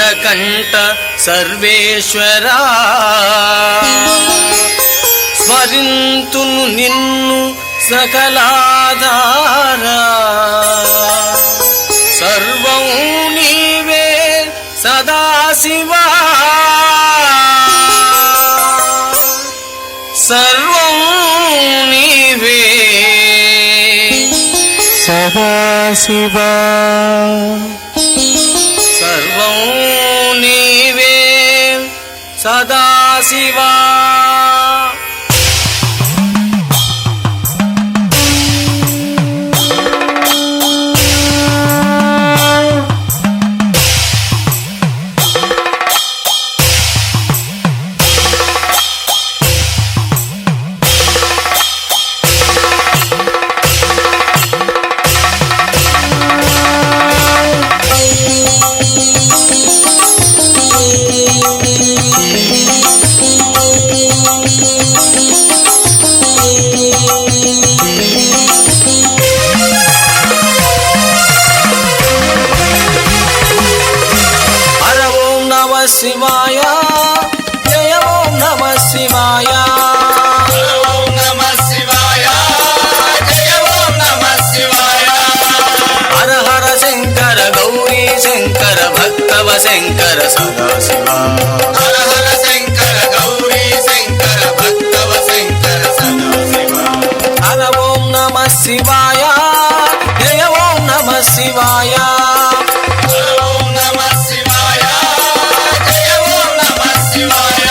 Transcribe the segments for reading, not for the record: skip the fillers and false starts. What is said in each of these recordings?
నీలకంఠ సర్వేశ్వరా స్మరింతును నిన్ను సకలాధారా సర్వం నీవే సదాశివా సర్వం నీవే సదాశివా సర్వం నీవే సదాశివా. శివాయ జయ ఓం నమ శివాయ ఓం నమ శివాయ జయ ఓం నమ శివాయ. హర హర శంకర గౌరీ శంకర భక్తవ శంకర సదాశివ హర హర శంకర గౌరీ శంకర భక్తవ శంకర సదాశివ. హర ఓం నమ శివాయ జయ ఓం నమ శివాయ ఓం నమ శివాయ జయ ఓం నమ శివాయ.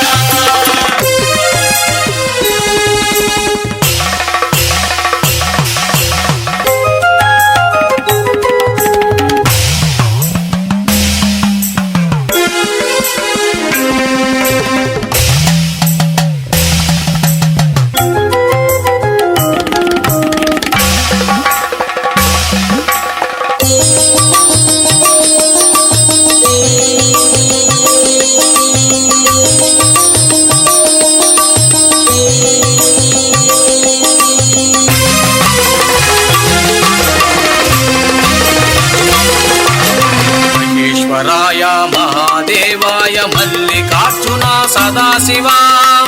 మహేశ్వరాయ మహాదేవాయ మల్లికార్జున సదాశివా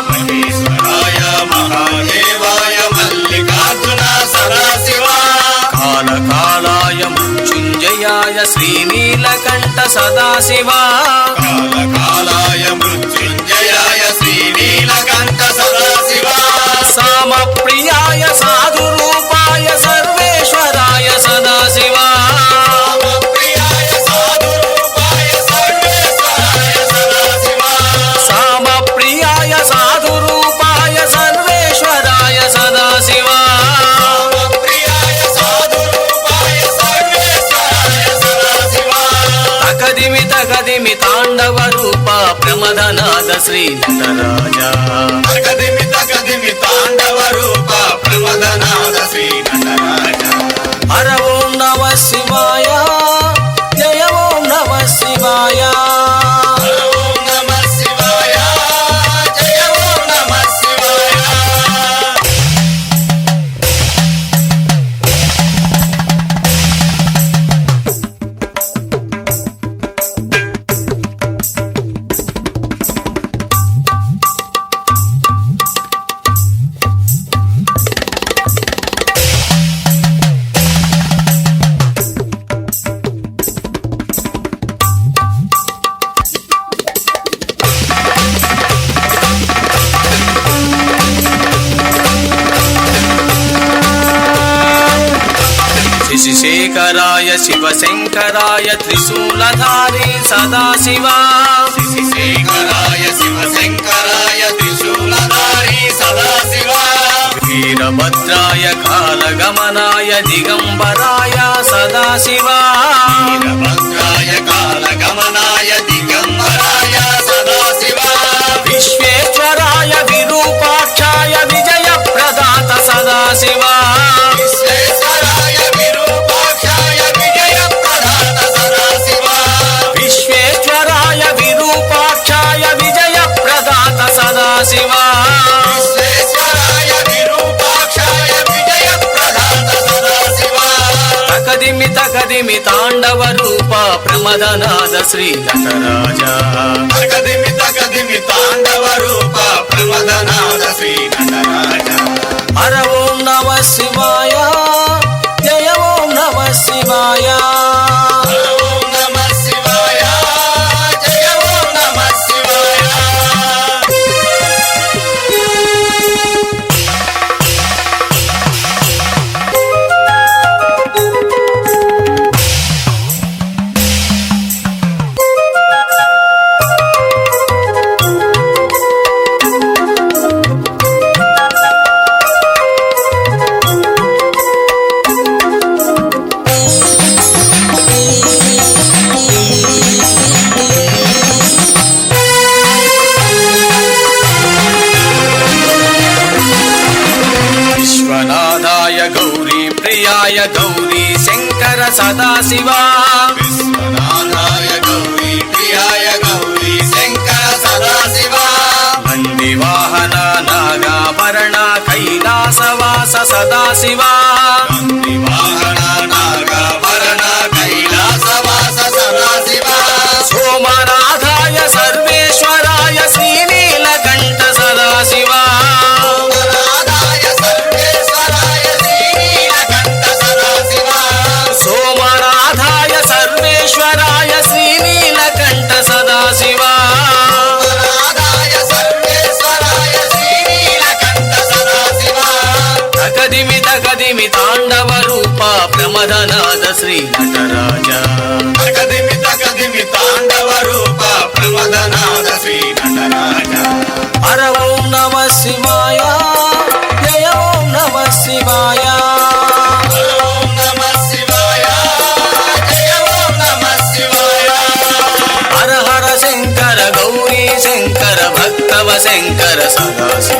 మహేశ్వరాయ మహాదేవాయ మల్లికార్జున సదాశివ. కాలకాలాయ మృత్యుంజయాయ శ్రీనీలకంఠ సదాశివా కాలకాలాయ మృత్యుంజయాయ శ్రీనీలకంఠ సదాశివ. సామప్రియాయ సాధురూపాయ సర్వేశ్వరాయ సదాశివా ప్రియాయ సాధురూపాయ సర్వేశ్వరాయ సదాశివ. సామప్రియాయ సాధురూపాయ సర్వేశ్వరాయ సదాశివా ప్రియాయ సాధురూపాయ సర్వేశ్వరాయ సదాశివ. తకదిమి తకదిమి తాండవ రూప ప్రమదనాద శ్రీ నటరాజా తగదిమి తగదిమి తాండవ రూప ప్రమదనాద శ్రీ నటరాజ. హర ఓం నమ శివాయ జయ ఓం నమ శివాయ ఓం నమ శివాయ జయ ఓం నమ శివాయ. శశిశేఖరాయ శివశంకరాయ త్రిశూలధారి సదాశివా శేఖరాయ శివశంకరాయ త్రిశూలధారి సదాశివ. వీరభద్రాయ కాలగమనాయ దిగంబరాయ సదాశివా వీరభద్రాయ కాలగమనాయ దిగంబరాయ సదాశివ. విశ్వేశ్వరాయ విరూపాక్షాయ విజయ ప్రదాత సదాశివా విశ్వేశ్వరాయ విరూపాక్షాయ విజయ ప్రదాత సదాశివ. విశ్వేశ్వరాయ విరూపాక్షాయ విజయ ప్రదాత సదాశివా విశ్వేశ్వరాయ విరూపాక్షాయ విజయ ప్రదాత సదాశివ. తకదిమి తకదిమి తాండవ రూప ప్రమదనాద శ్రీ నటరాజ తకదిమి తకదిమి తాండవ రూప ప్రమదనాద శ్రీ నటరాజ హర ఓం నమ శివాయ జయ ఓం నమ శివాయ ఓం నమః శివాయ జయ ఓం నమః శివాయ విశ్వనాథాయ గౌరీ ప్రియాయ గౌరీ శంకర సదాశివా విశ్వనాథాయ గౌరీ ప్రియాయ గౌరీ శంకర సదాశివ నంది వాహన నాగాభరణ కైలాసవాస సదాశివా నంది వాహన నాగాభరణ కైలాసవాస సదాశివ సోమనాథాయ సర్వేశ్వరాయ శ్రీనీలకంఠ సదాశివా సోమనాథాయ సర్వేశ్వరాయ శ్రీనీలకంఠ సదాశివ సోమనాథాయ సర్వేశ్వరాయ శ్రీనీలకంఠ సదాశివా సోమనాథాయ సర్వేశ్వరాయ శ్రీనీలకంఠ సదాశివ తకదిమి తకదిమి తాండవ రూప ప్రమదనాద శ్రీ నటరాజ తకదిమి తకదిమి తాండవ రూప ప్రమదనాద శ్రీ నటరాజ హర ఓం నమ శివాయ జయ ఓం నమ శివాయ ఓం నమః శివాయ జయ ఓం నమః శివాయ హర హర శంకర గౌరీ శంకర భక్తవ శంకర సదాశివ